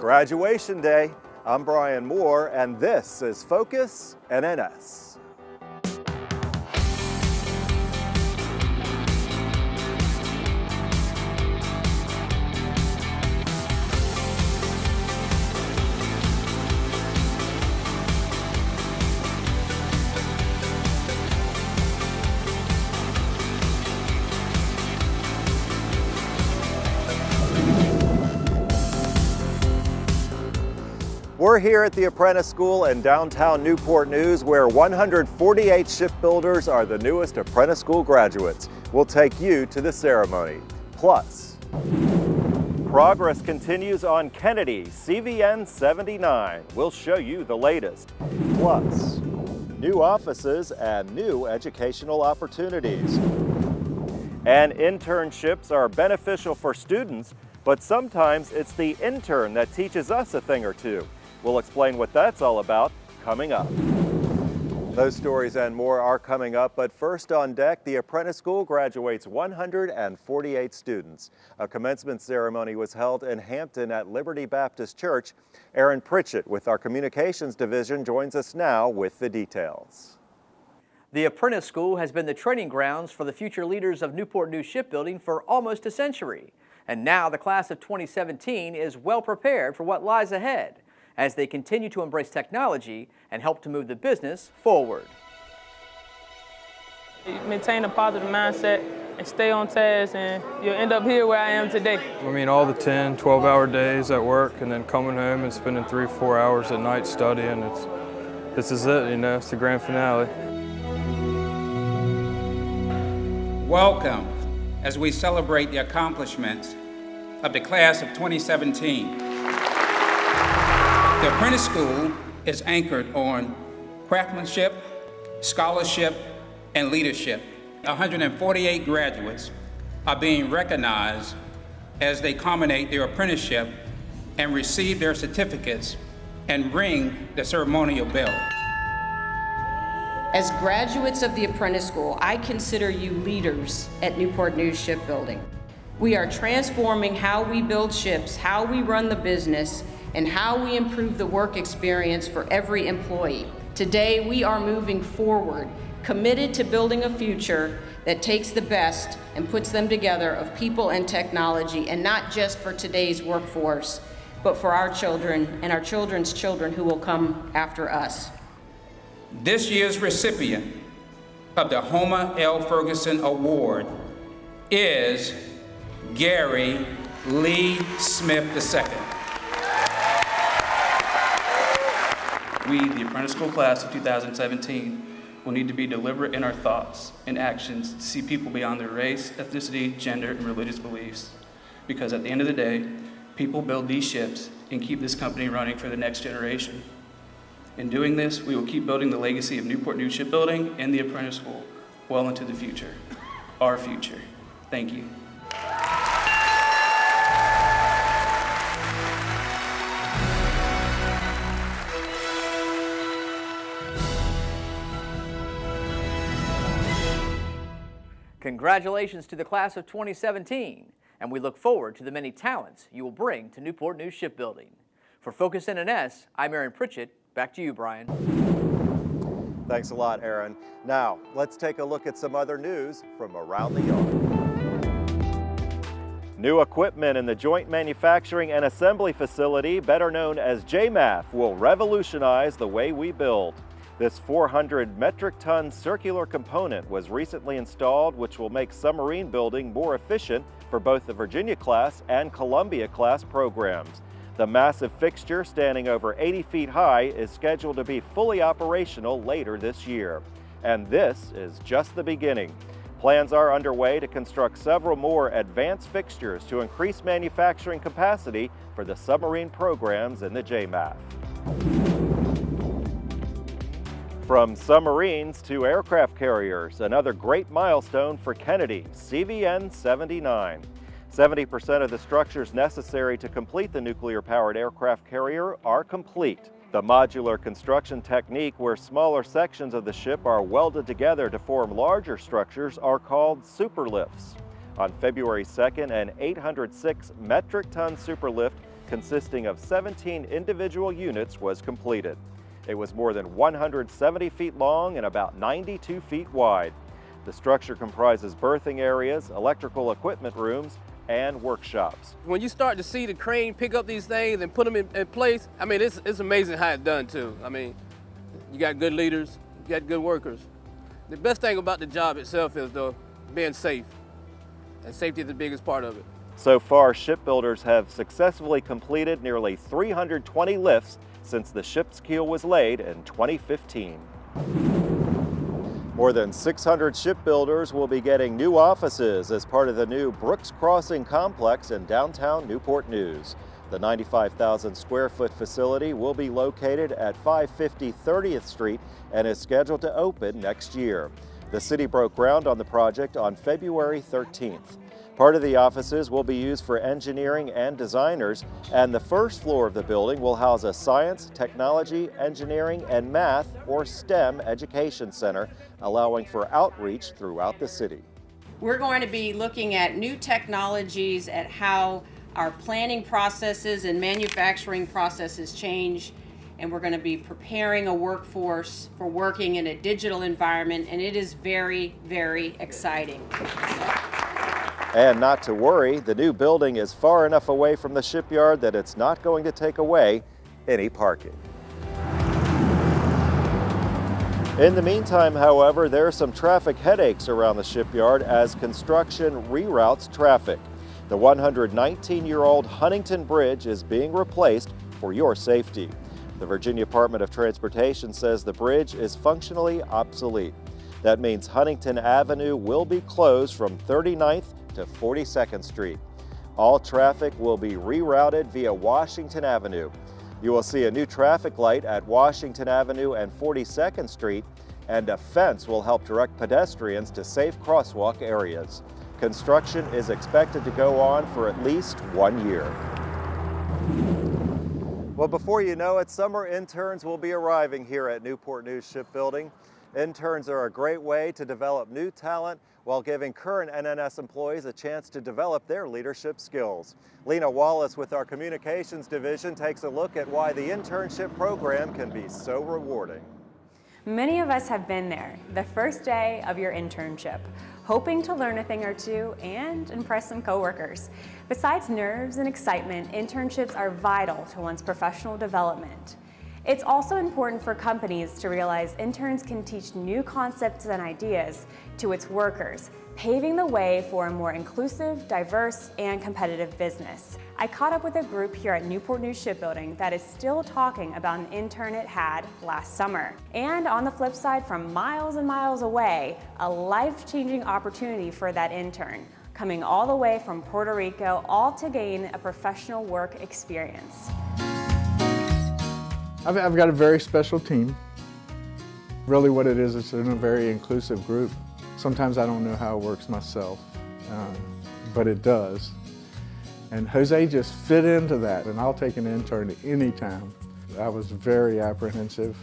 graduation day. I'm Brian Moore, and this is Focus NNS. We're here at the Apprentice School in downtown Newport News, where 148 shipbuilders are the newest Apprentice School graduates. We'll take you to the ceremony. Plus, progress continues on Kennedy, CVN 79. We'll show you the latest. Plus, new offices and new educational opportunities. And internships are beneficial for students, but sometimes it's the intern that teaches us a thing or two. We'll explain what that's all about coming up. Those stories and more are coming up, but first on deck, the Apprentice School graduates 148 students. A commencement ceremony was held in Hampton at Liberty Baptist Church. Aaron Pritchett with our Communications Division joins us now with the details. The Apprentice School has been the training grounds for the future leaders of Newport News shipbuilding for almost a century. And now the class of 2017 is well prepared for what lies ahead, as they continue to embrace technology and help to move the business forward. Maintain a positive mindset and stay on task, and you'll end up here where I am today. I mean, all the 10, 12-hour days at work and then coming home and spending 3 or 4 hours at night studying, this is it, you know, it's the grand finale. Welcome as we celebrate the accomplishments of the class of 2017. The Apprentice School is anchored on craftsmanship, scholarship, and leadership. 148 graduates are being recognized as they culminate their apprenticeship and receive their certificates and ring the ceremonial bell. As graduates of the Apprentice School, I consider you leaders at Newport News Shipbuilding. We are transforming how we build ships, how we run the business, and how we improve the work experience for every employee. Today, we are moving forward, committed to building a future that takes the best and puts them together of people and technology, and not just for today's workforce, but for our children and our children's children who will come after us. This year's recipient of the Homer L. Ferguson Award is Gary Lee Smith II. We, the Apprentice School class of 2017, will need to be deliberate in our thoughts and actions to see people beyond their race, ethnicity, gender, and religious beliefs. Because at the end of the day, people build these ships and keep this company running for the next generation. In doing this, we will keep building the legacy of Newport News Shipbuilding and the Apprentice School well into the future, our future. Thank you. Congratulations to the class of 2017, and we look forward to the many talents you will bring to Newport News Shipbuilding. For Focus NNS, I'm Aaron Pritchett. Back to you, Brian. Thanks a lot, Aaron. Now, let's take a look at some other news from around the yard. New equipment in the Joint Manufacturing and Assembly Facility, better known as JMAC, will revolutionize the way we build. This 400 metric ton circular component was recently installed, which will make submarine building more efficient for both the Virginia class and Columbia class programs. The massive fixture, standing over 80 feet high, is scheduled to be fully operational later this year. And this is just the beginning. Plans are underway to construct several more advanced fixtures to increase manufacturing capacity for the submarine programs in the JMAC. From submarines to aircraft carriers, another great milestone for Kennedy, CVN 79. 70% of the structures necessary to complete the nuclear-powered aircraft carrier are complete. The modular construction technique, where smaller sections of the ship are welded together to form larger structures, are called Superlifts. On February 2nd, an 806 metric ton Superlift consisting of 17 individual units, was completed. It was more than 170 feet long and about 92 feet wide. The structure comprises berthing areas, electrical equipment rooms, and workshops. When you start to see the crane pick up these things and put them in place, I mean, it's amazing how it's done too. I mean, you got good leaders, you got good workers. The best thing about the job itself is though being safe, and safety is the biggest part of it. So far, shipbuilders have successfully completed nearly 320 lifts since the ship's keel was laid in 2015. More than 600 shipbuilders will be getting new offices as part of the new Brooks Crossing complex in downtown Newport News. The 95,000 square foot facility will be located at 550 30th Street and is scheduled to open next year. The city broke ground on the project on February 13th. Part of the offices will be used for engineering and designers, and the first floor of the building will house a science, technology, engineering, and math, or STEM, education center, allowing for outreach throughout the city. We're going to be looking at new technologies, at how our planning processes and manufacturing processes change, and we're going to be preparing a workforce for working in a digital environment, and it is very, very exciting. And not to worry, the new building is far enough away from the shipyard that it's not going to take away any parking. In the meantime, however, there are some traffic headaches around the shipyard as construction reroutes traffic. The 119-year-old Huntington Bridge is being replaced for your safety. The Virginia Department of Transportation says the bridge is functionally obsolete. That means Huntington Avenue will be closed from 39th to 42nd Street. All traffic will be rerouted via Washington Avenue. You will see a new traffic light at Washington Avenue and 42nd Street, and a fence will help direct pedestrians to safe crosswalk areas. Construction is expected to go on for at least 1 year. Well, before you know it, summer interns will be arriving here at Newport News Shipbuilding. Interns are a great way to develop new talent while giving current NNS employees a chance to develop their leadership skills. Lena Wallace with our Communications Division takes a look at why the internship program can be so rewarding. Many of us have been there, the first day of your internship, hoping to learn a thing or two and impress some coworkers. Besides nerves and excitement, internships are vital to one's professional development. It's also important for companies to realize interns can teach new concepts and ideas to its workers, paving the way for a more inclusive, diverse, and competitive business. I caught up with a group here at Newport News Shipbuilding that is still talking about an intern it had last summer. And on the flip side, from miles and miles away, a life-changing opportunity for that intern, coming all the way from Puerto Rico, all to gain a professional work experience. I've got a very special team. Really what it is, it's in a very inclusive group. Sometimes I don't know how it works myself, but it does. And Jose just fit into that, and I'll take an intern at any time. I was very apprehensive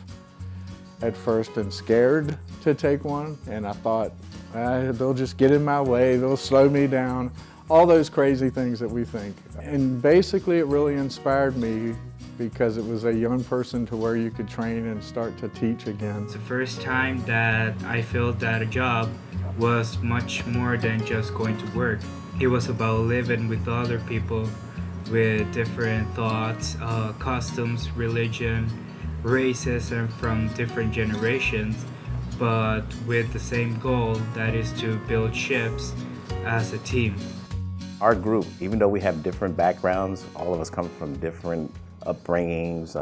at first and scared to take one, and I thought, they'll just get in my way, they'll slow me down, all those crazy things that we think. And basically it really inspired me because it was a young person to where you could train and start to teach again. It's the first time that I felt that a job was much more than just going to work. It was about living with other people with different thoughts, customs, religion, races, and from different generations, but with the same goal, that is to build ships as a team. Our group, even though we have different backgrounds, all of us come from different upbringings,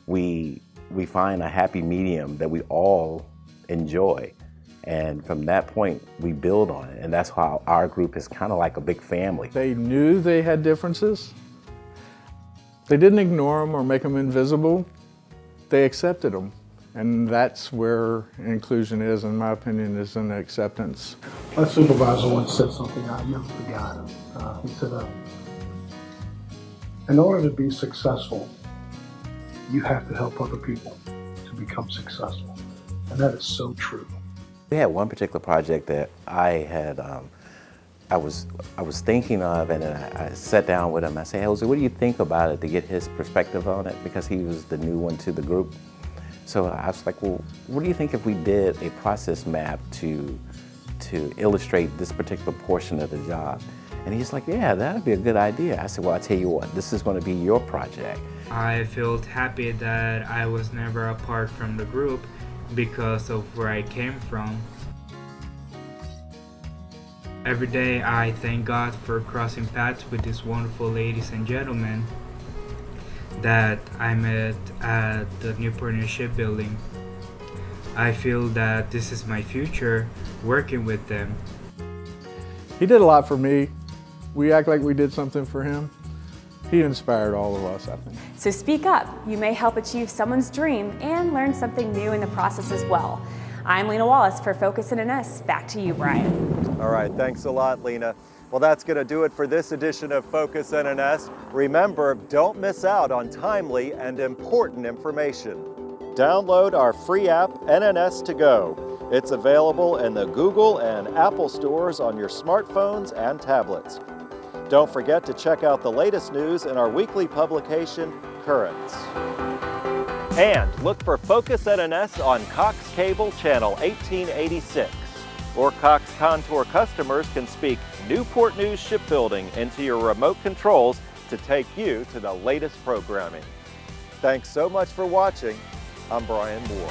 we find a happy medium that we all enjoy. And from that point, we build on it. And that's how our group is kind of like a big family. They knew they had differences. They didn't ignore them or make them invisible. They accepted them. And that's where inclusion is, in my opinion, is in acceptance. My supervisor once said something I never forgot. He said, in order to be successful, you have to help other people to become successful. And that is so true. We had one particular project that I had I was thinking of, and I sat down with him. I said, Jose, what do you think about it, to get his perspective on it, because he was the new one to the group. So I was like, well, what do you think if we did a process map to illustrate this particular portion of the job? And he's like, yeah, that'd be a good idea. I said, well, I'll tell you what, this is going to be your project. I felt happy that I was never apart from the group because of where I came from. Every day I thank God for crossing paths with these wonderful ladies and gentlemen that I met at the Newport News Shipbuilding. I feel that this is my future, working with them. He did a lot for me. We act like we did something for him. He inspired all of us, I think. So speak up. You may help achieve someone's dream and learn something new in the process as well. I'm Lena Wallace for Focus NNS. Back to you, Brian. All right, thanks a lot, Lena. Well, that's going to do it for this edition of Focus NNS. Remember, don't miss out on timely and important information. Download our free app, NNS To Go. It's available in the Google and Apple stores on your smartphones and tablets. Don't forget to check out the latest news in our weekly publication, Currents. And look for Focus NNS on Cox Cable Channel 1886. Or Cox Contour customers can speak Newport News Shipbuilding into your remote controls to take you to the latest programming. Thanks so much for watching. I'm Brian Moore.